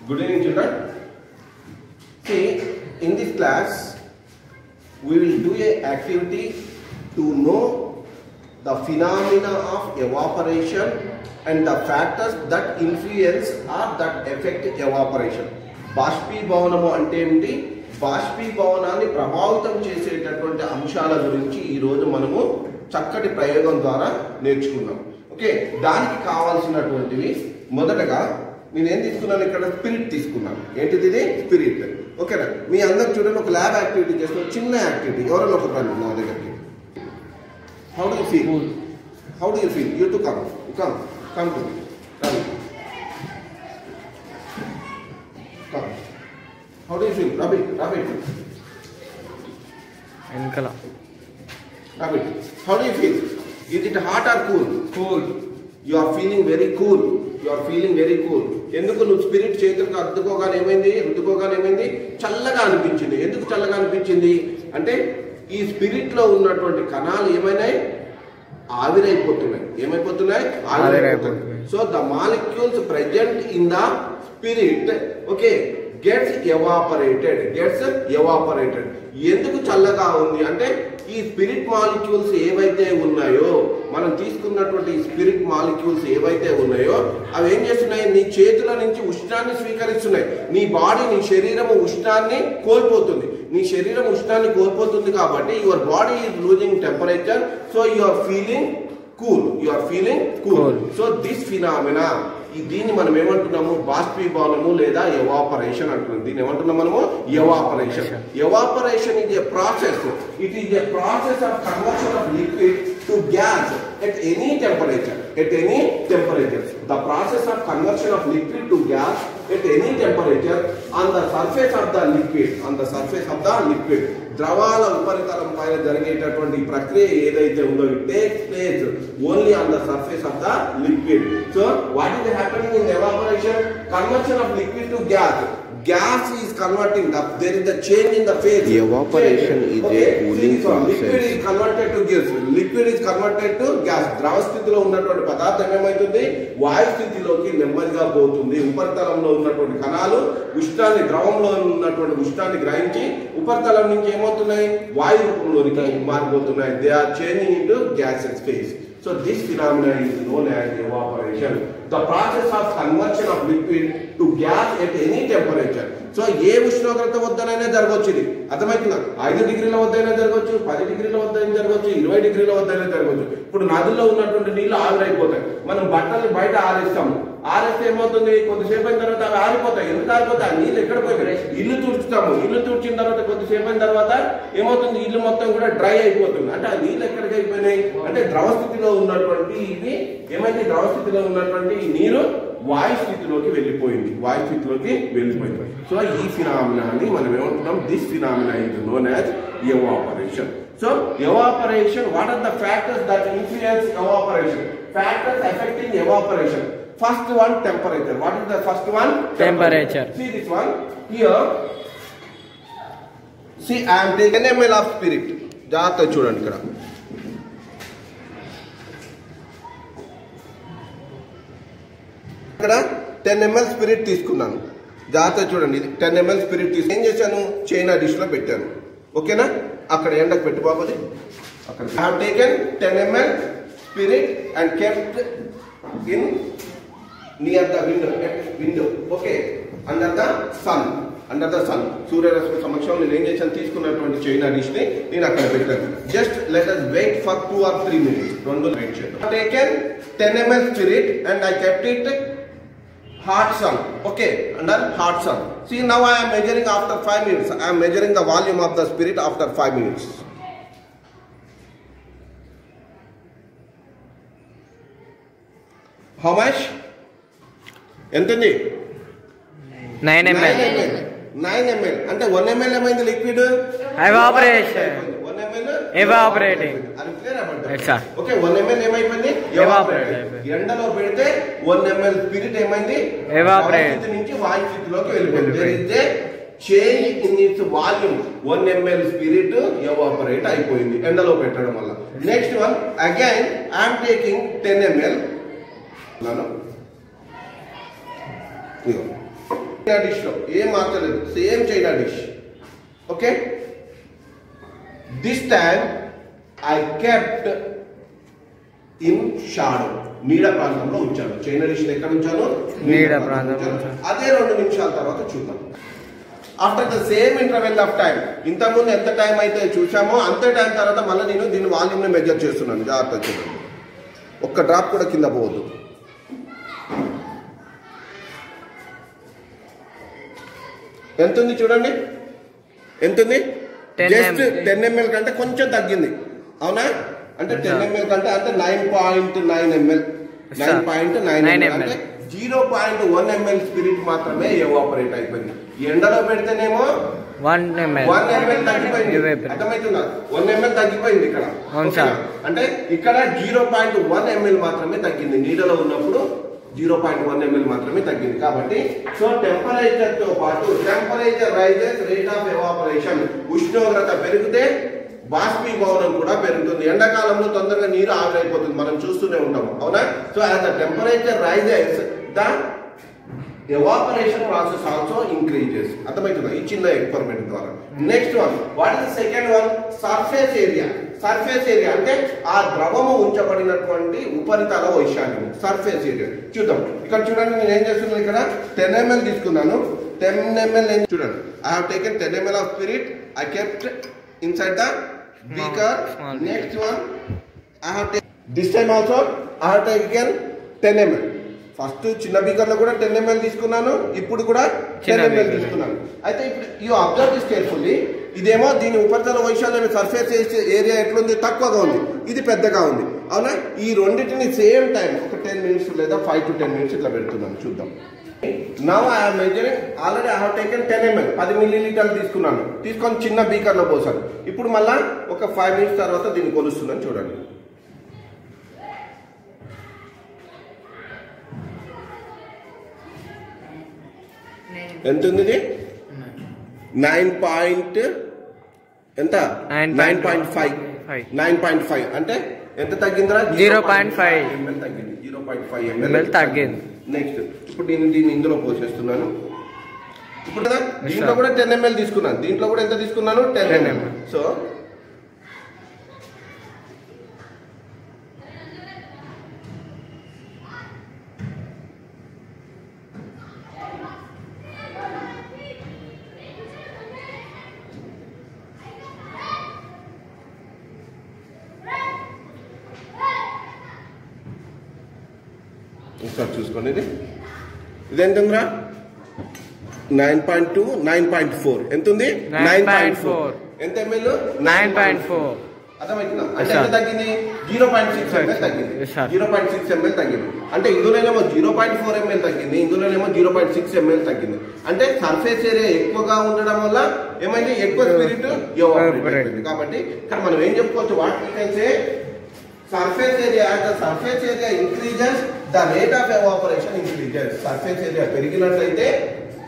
Good evening, children. See, in this class, we will do an activity to know the phenomena of evaporation and the factors that influence or that affect evaporation. బాష్పీభవనము అంటే ఏంటి? బాష్పీభవనాన్ని ప్రభావితం చేసేటటువంటి అంశాల గురించి ఈ రోజు మనము చక్కటి ప్రయోగం ద్వారా నేర్చుకున్నాం. ఓకే, దానికి కావాల్సినటువంటివి మొదటగా నేను ఏం తీసుకున్నాను, ఇక్కడ స్పిరిట్ తీసుకున్నాను. ఏంటిది? ఇది స్పిరిట్. ఓకేనా? మీ అందరు చూడండి, ఒక ల్యాబ్ యాక్టివిటీ చేస్తున్న చిన్న యాక్టివిటీ. ఎవరైనా ఒక రండి నా దగ్గరికి. How do you feel? How do you feel? You to come to me. Come. How do you feel? Rub it. Enkala. Rub it. How do you feel? Is it hot or cool? Cool. You are feeling very cool. ఎందుకు నువ్వు spirit చేతులకు రుద్దుకోగానే ఏమైంది? చల్లగా అనిపించింది. ఎందుకు చల్లగా అనిపించింది అంటే ఈ స్పిరిట్ లో ఉన్నటువంటి కణాలు ఏమైనాయి? ఆవిరైపోతున్నాయి. ఆవిరైపోతున్నాయి. So the molecules present in the spirit, okay, gets evaporated. ఎందుకు చల్లగా ఉంది అంటే ఈ స్పిరిట్ మాలిక్యూల్స్ ఏవైతే ఉన్నాయో, మనం తీసుకున్నటువంటి స్పిరిట్ మాలిక్యూల్స్ ఏవైతే ఉన్నాయో అవి ఏం చేస్తున్నాయి? నీ చేతుల నుంచి ఉష్ణాన్ని స్వీకరిస్తున్నాయి. నీ బాడీ, నీ శరీరము ఉష్ణాన్ని కోల్పోతుంది. కాబట్టి your body is losing temperature, so you are feeling cool. So this phenomena, దీన్ని మనం ఏమంటున్నాము? బాష్పీభవనము లేదా ఎవాపరేషన్ అంటున్నాం. దీన్ని ఏమంటున్నాం మనము? Evaporation. Evaporation is a process. It is a process of conversion of liquid to gas at any temperature. The process of conversion of liquid to gas at any temperature on the surface of the liquid. ద్రవాల ఉపరితలం పైన జరిగేటటువంటి ప్రక్రియ ఏదైతే ఉందో, it takes place only on the surface of the liquid. So what is happening in evaporation? Conversion of liquid to gas. Gas is converting. There is a change in the phase. Evaporation is a cooling process. Liquid is converted to gas. ద్రవ స్థితిలో ఉన్నటువంటి పదార్థం ఏమైతుంది? వాయు స్థితిలోకి నెమ్మదిగా పోతుంది. ఉపరితలంలో ఉన్నటువంటి కణాలు ద్రవంలో ఉన్నటువంటి ఉష్ణాన్ని గ్రహించి ఉపరితలం నుంచి ఏమవుతున్నాయి? వాయు రూపంలోనికి మారిపోతున్నాయి. They are changing into gaseous phase. So this phenomenon is known as evaporation. The process of conversion of liquid to gas at any temperature. So ఏ ఉష్ణోగ్రత వద్దనైనా జరగవచ్చు. ఇది అర్థమవుతుందా? 5 డిగ్రీల వద్దైనా జరగవచ్చు, 10 డిగ్రీల వద్దైనా జరగవచ్చు, 20 డిగ్రీల వద్దైనా జరగవచ్చు. ఇప్పుడు నదుల్లో ఉన్నటువంటి నీళ్లు ఆవిరైపోతాయి. మనం బట్టలు బయట ఆరేస్తాము. ఆరేస్తే ఏమవుతుంది? కొద్దిసేపు అయిన తర్వాత అవి ఆరిపోతాయి. ఎందుకు ఆరిపోతాయి? ఆ నీళ్ళు ఎక్కడ పోయినాయి? ఇల్లు తుడుచుతాము. ఇల్లు తుడిచిన తర్వాత కొద్దిసేపు అయిన తర్వాత ఏమవుతుంది? ఇల్లు మొత్తం కూడా డ్రై అయిపోతుంది. అంటే ఆ నీళ్ళు ఎక్కడికి అయిపోయినాయి అంటే ద్రవ స్థితిలో ఉన్నటువంటి ఇది ఏమైంది? ద్రవ స్థితిలో ఉన్నటువంటి ఈ నీరు వాయు స్థితిలోకి వెళ్ళిపోయింది. సో ఈ ఫినామినాని మనం ఏమంటున్నాం? This phenomena is known as evaporation. So evaporation, what are the factors that influence evaporation? Factors affecting evaporation. First one, temperature. What is the first one? Temperature. See this one here. See, I am taking ml of spirit. జాగ్రత్తగా చూడండి. ఇక్కడ 10 ml spirit తీసుకున్నాను. జాగ్రత్తగా చూడండి. 10 ml spirit తీసుకుని ఏం చేశాను? China dish లో పెట్టాను. ఓకేనా? అక్కడ ఎండకు పెట్టి బాబోది. అక్కడ I have taken 10 ml spirit and kept in near the window, okay, under the sun. సూర్యరశ్మి సమక్షంలో నేను ఏం చేశాను? తీసుకున్నటువంటి చైనా డిష్ ని నేను అక్కడ పెట్టాను. Just let us wait for 2 or 3 minutes. రెండు వెయిట్ చేద్దాం. taken 10 ml spirit and I kept it hot sun, okay, under hot sun. See, now I am measuring after 5 minutes. I am measuring the volume of the spirit after 5 minutes. How much? ఎంతండి? 9 ml. 9 ml అంటే 1 ml ఏమైంది? Liquid evaporation. 1 ml ఎవాపరేటింగ్. అది clear అవ్వండి. Okay, 1 ml ఏమైపోయింది? ఎవాపరేటింగ్. ఎండలో పెడితే 1 ml spirit ఏమైంది? Evaporate నుంచి వాయు స్థితిలోకి వెళ్ళిపోయింది. There is a change in its volume. 1 ml spirit evaporate అయిపోయింది ఎండలో పెట్టడం వల్ల. Next one, again I am taking 10 ml. Dish లో ఏం మార్చలేదు, same China dish. Okay, this time I kept in shadow, నీడ ప్రాంతంలో ఉంచాను. చైనా డిష్ ఎక్కడ ఉంచాను? నీడ ప్రాంతంలో. అదే 2 నిమిషాల తర్వాత చూద్దాం. After the same interval of time, ఇంతకుముందు ఎంత టైం అయితే చూసామో అంతే టైం తర్వాత మళ్ళీ నేను దీని వాల్యూమ్ని మెజర్ చేస్తున్నాను. జాగ్రత్త చూడండి, ఒక్క డ్రాప్ కూడా కింద పోవద్దు. ఎంత ఉంది చూడండి, ఎంత ఉంది? జస్ట్ 10 ml కంటే కొంచెం తగ్గింది, అవునా? అంటే 10 ml కంటే అంటే 9.9 ml, 9.9 ml అంటే 0.1 ml స్పిరిట్ మాత్రమే ఎవాపరేట్ అయిపోయింది. ఎండలో పెడితేనేమో 1 ml తగ్గిపోయింది. అర్థమవుతుందా? 1 ml తగ్గిపోయింది ఇక్కడ. అంటే ఇక్కడ 0.1 ml మాత్రమే తగ్గింది. నీడలో ఉన్నప్పుడు 0.1 ml మాత్రమే తగ్గింది. కాబట్టి సో టెంపరేచర్ తో పాటు temperature rises, rate of evaporation, ఉష్ణోగ్రత పెరిగితే బాష్పీభవనం కూడా పెరుగుతుంది. ఎండాకాలంలో తొందరగా నీరు ఆవిరైపోతుంది, మనం చూస్తూనే ఉంటాము, అవునా? So as the temperature rises the evaporation process also increases. అర్థమవుతుందా ఈ చిన్న ఎక్స్పెరిమెంట్ ద్వారా? Next one, what is the second one? Surface area. Surface area అంటే ఆ ద్రవము ఉంచబడినటువంటి ఉపరితల వైశాల్యం, సర్ఫేస్ ఏరియా. చూద్దాం, ఇక్కడ చూడండి, నేను ఏం చేస్తున్నాను, ఇక్కడ 10 ml తీసుకున్నాను. 10 ml చూడండి, I have taken 10 ml of spirit, I kept inside the beaker. Next one, I have taken, this time also I have taken 10 ml. First చిన్న బీకర్ లో కూడా 10 ml తీసుకున్నాను, ఇప్పుడు కూడా 10 ml తీసుకున్నాను. అయితే ఇప్పుడు యూ అబ్జర్వ్ దిస్ కేర్ఫుల్లీ. ఇదేమో దీని ఉపరితల వైశాల్యం, సర్ఫేస్ ఏరియా ఎట్లుంది? తక్కువగా ఉంది, ఇది పెద్దగా ఉంది, అవునా? ఈ రెండింటిని సేమ్ టైం ఒక 10 minutes లేదా 5 to 10 minutes ఇట్లా పెడుతున్నాను. చూద్దాం. Now I am measuring, already I have taken 10 ml, 10 milliliters తీసుకున్నాను. తీసుకొని చిన్న బీకర్ లో పోసాను. ఇప్పుడు మళ్ళా ఒక 5 minutes తర్వాత దీన్ని కొలుస్తున్నాను. చూడండి, ఎంత ఉంది? 9. ఎంత? 9.5 అంటే ఎంత తగ్గిందిరా? 0.5 ml తగ్గింది. 0.5 ml తగ్గింది. నెక్స్ట్ ఇప్పుడు దీన్ని ఇందులో పోసేస్తున్నాను. ఇప్పుడు దీంట్లో కూడా 10 ml తీసుకున్నాను. దీంట్లో కూడా ఎంత తీసుకున్నాను? 10 ml. సో ఒకసారి చూసుకోండి, ఇది ఎంత ఉందిరా? 9.2, 9.4. ఎంత ఉంది? 9.4. ఎంత ml? 9.4. అర్థమవుతుందా? అంటే ఎంత తగ్గింది? 0.6 ml తగ్గింది. 0.6 ml తగ్గింది. అంటే ఇందులోనేమో 0.4 ml తగ్గింది, ఇందులోనేమో 0.6 ml తగ్గింది. అంటే సర్ఫేస్ ఏరియా ఎక్కువగా ఉండడం వల్ల ఏమైంది? ఎక్కువ స్పిరిట్ ఎవాపరేట్ అయింది. కాబట్టి ఇక్కడ మనం ఏం చెప్పుకోవచ్చు? What we can say, surface area, as the surface area increases, the rate of evaporation increases. Surface area పెరిగినట్లయితే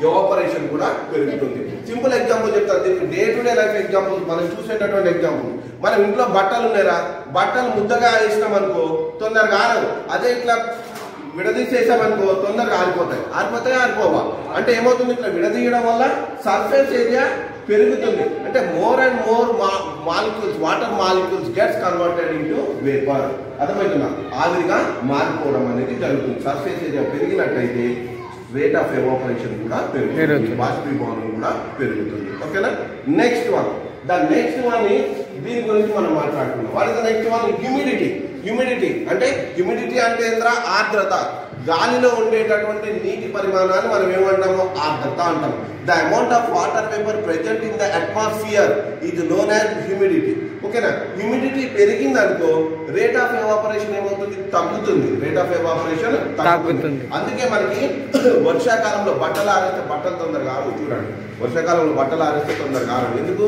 ఎవాపరేషన్ కూడా పెరుగుతుంది. సింపుల్ ఎగ్జాంపుల్ చెప్తాను, దీనికి day to day life example, మనం చూసేటటువంటి ఎగ్జాంపుల్. మనం ఇంట్లో బట్టలు ఉన్నారా, బట్టలు ముద్దగా వేసినాం అనుకో తొందరగా ఆరదు. అదే ఇట్లా విడదీసేసామనుకో తొందరగా ఆరిపోతాయి. ఆరిపోవా? అంటే ఏమవుతుంది? ఇట్లా విడదీయడం వల్ల సర్ఫేస్ ఏరియా పెరుగుతుంది. అంటే more and more molecules, water molecules gets converted into vapour. అర్థమవుతుందా? ఆవిరిగా మారిపోవడం అనేది జరుగుతుంది. సర్ఫేస్ ఏరియా పెరిగినట్టయితే రేట్ ఆఫ్ ఎవాపరేషన్ కూడా పెరుగుతుంది, బాష్పీభవనం కూడా పెరుగుతుంది. ఓకేనా? Next one, the next one దీని గురించి మనం మాట్లాడుతున్నాం. What is the next one? Humidity. Humidity అంటే ఏంద్రా? ఆర్ద్రత. గాలిలో ఉండేటటువంటి నీటి పరిమాణాన్ని మనం ఏమంటాము? ఆర్ద్రత అంటాం. The amount of water vapour present in the atmosphere is known as humidity. ఓకేనా? హ్యూమిడిటీ పెరిగింది అనుకో రేట్ ఆఫ్ ఎవాపరేషన్ ఏమవుతుంది? తగ్గుతుంది. రేట్ ఆఫ్ ఎవాపరేషన్ తగ్గుతుంది. అందుకే మనకి వర్షాకాలంలో బట్టలు ఆరేస్తే బట్టలు తొందరగా ఆరు. చూడండి, వర్షాకాలంలో బట్టలు ఆరేస్తే తొందరగా ఆరు. ఎందుకు?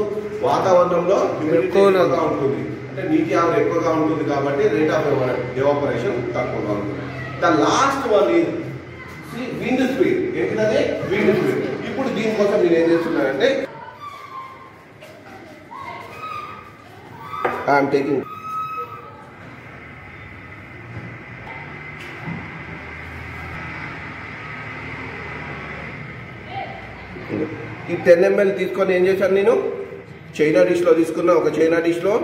వాతావరణంలో హ్యూమిడిటీ ఎక్కువగా ఉంటుంది, అంటే నీటి ఆవిరి ఎక్కువగా ఉంటుంది. కాబట్టి రేట్ ఆఫ్ ఎవాపరేషన్ తక్కువగా ఉంటుంది. The last one is wind speed. ఏంటంటే విండ్ స్పీడ్. ఇప్పుడు దీనికోసం నేను ఏం చేస్తున్నానంటే ఐఎమ్ టేకింగ్ ఈ 10 ml తీసుకొని ఏం చేశాను నేను చైనా డిష్లో తీసుకున్నా, ఒక చైనా డిష్లో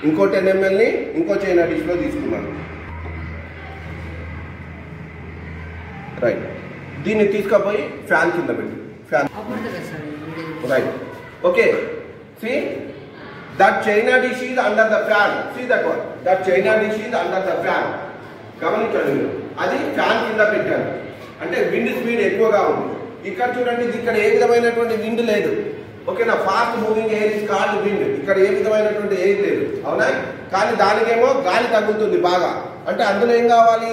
ఇంకో 10 mlని ఇంకో చైనా డిష్లో తీసుకున్నాను. రైట్, దీన్ని తీసుకుపోయి ఫ్యాన్ కింద పెట్టి fan right. Okay, see that china dish is under the fan. See that one, that china dish is under the fan. గమనించండి మీరు, అది ఫ్యాన్ కింద పెట్టాను అంటే విండ్ స్పీడ్ ఎక్కువగా ఉంది. ఇక్కడ చూడండి, ఇక్కడ ఏ విధమైనటువంటి విండ్ లేదు. ఓకేనా, fast moving air is called wind. ఇక్కడ ఏ విధమైనటువంటి ఎయిర్ లేదు, అవునా? కానీ దానికేమో గాలి తగ్గుతుంది బాగా. అంటే అందులో ఏం కావాలి,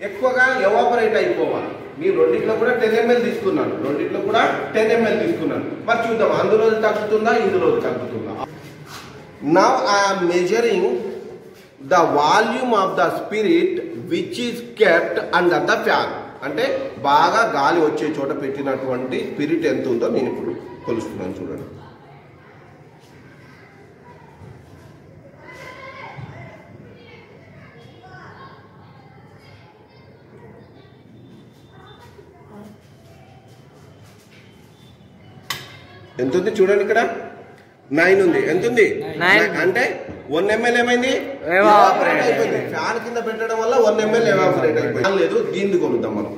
ఎక్కువగా ఎవాపరేట్ అయిపోవాలి. మీరు రెండిట్లో కూడా 10 ml తీసుకున్నాను, రెండిట్లో కూడా 10 ml తీసుకున్నాను. మరి చూద్దాం అందులో తగ్గుతుందా ఇందులో తగ్గుతుందా. Now I'm measuring the volume of the spirit which is kept under the fan. అంటే బాగా గాలి వచ్చే చోట పెట్టినటువంటి స్పిరిట్ ఎంత ఉందో నేను ఇప్పుడు కొలుస్తున్నాను. చూడండి, ఎంత ఉంది చూడండి, ఇక్కడ 9 ఉంది. ఎంత ఉంది? 9. అంటే 1 ml ఏమైంది, ఎవాపరేట్ అయిపోయింది. ఫ్యాన్ కింద పెట్టడం వల్ల 1 ml ఎవాపరేట్ అయిపోయింది. లేదు, దీన్ని కొలుద్దాం మనం.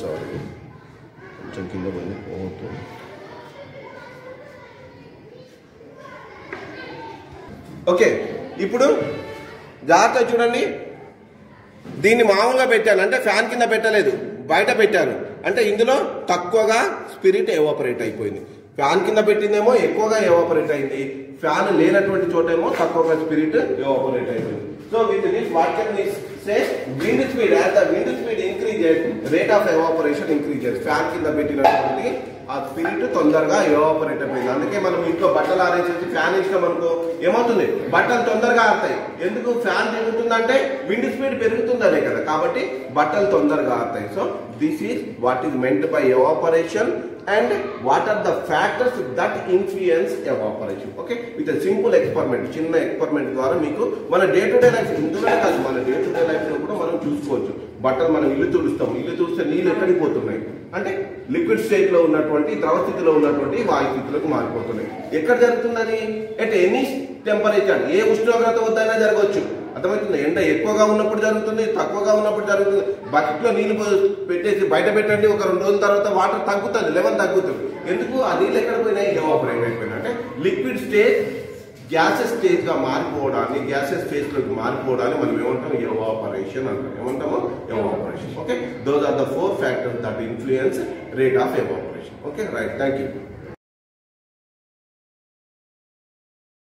సారీ, కొంచెం కింద పోయింది. ఓకే, ఇప్పుడు జాగ్రత్త చూడండి, దీన్ని మామూలుగా పెట్టాను అంటే ఫ్యాన్ కింద పెట్టలేదు, బయట పెట్టాను. అంటే ఇందులో తక్కువగా స్పిరిట్ ఎవాపరేట్ అయిపోయింది. ఫ్యాన్ కింద పెట్టిందేమో ఎక్కువగా ఎవాపరేట్ అయింది, ఫ్యాన్ లేనటువంటి చోట ఏమో తక్కువగా స్పిరిట్ ఎవాపరేట్ అయిపోయింది. So with this what can we say, wind speed, as the wind speed increases rate of evaporation increases. Fan కింద పెట్టినటువంటి ఆ స్పిరిట్ తొందరగా ఎవాపరేట్ అయిపోయింది. అందుకే మనం ఇంట్లో బట్టలు ఆరేసేసి ఫ్యాన్ ఇచ్చినాం అనుకో, ఏమవుతుంది, బట్టలు తొందరగా ఆరుతాయి. ఎందుకు, ఫ్యాన్ తిరుగుతుందంటే విండ్ స్పీడ్ పెరుగుతుందనే కదా, కాబట్టి బట్టలు తొందరగా ఆరుతాయి. So this is what is meant by evaporation and what are the factors that influence evaporation. Okay, with a simple experiment, చిన్న ఎక్స్పెరిమెంట్ ద్వారా మీకు మన డే టు డే లైఫ్, ఇందులోనే కాదు మన డే టు డే లైఫ్ లో కూడా మనం చూసుకోవచ్చు. బట్టలు మనం ఇల్లు తుడుస్తాం, ఇల్లు తుడిస్తే నీళ్ళు ఎక్కడికి పోతున్నాయి అంటే లిక్విడ్ స్టేట్ లో ఉన్నటువంటి, ద్రవ స్థితిలో ఉన్నటువంటి వాయు స్థితిలోకి మారిపోతున్నాయి. ఎక్కడ జరుగుతున్నది, ఎట్ ఎనీ టెంపరేచర్, ఏ ఉష్ణోగ్రత వద్దైనా జరగవచ్చు. అర్థమవుతుంది, ఎండ ఎక్కువగా ఉన్నప్పుడు జరుగుతుంది, తక్కువగా ఉన్నప్పుడు జరుగుతుంది. బకెట్లో నీళ్లు పెట్టేసి బయట పెట్టండి, ఒక 2 రోజుల తర్వాత వాటర్ తగ్గుతుంది, లెవెల్ తగ్గుతుంది. ఎందుకు, ఆ నీళ్ళు ఎక్కడ పోయినాయి, ఎవాపరేట్ అయిపోయినాయి. అంటే లిక్విడ్ స్టేజ్ గ్యాసెస్ స్టేజ్ గా మారిపోవడాన్ని, గ్యాసెస్ స్టేజ్ లోకి మారిపోవడాన్ని మనం ఏమంటాం, ఎవాపరేషన్ అంటాం. ఏమంటాము, evaporation. Okay, those are the 4 factors that influence rate of evaporation. Okay, right, thank you.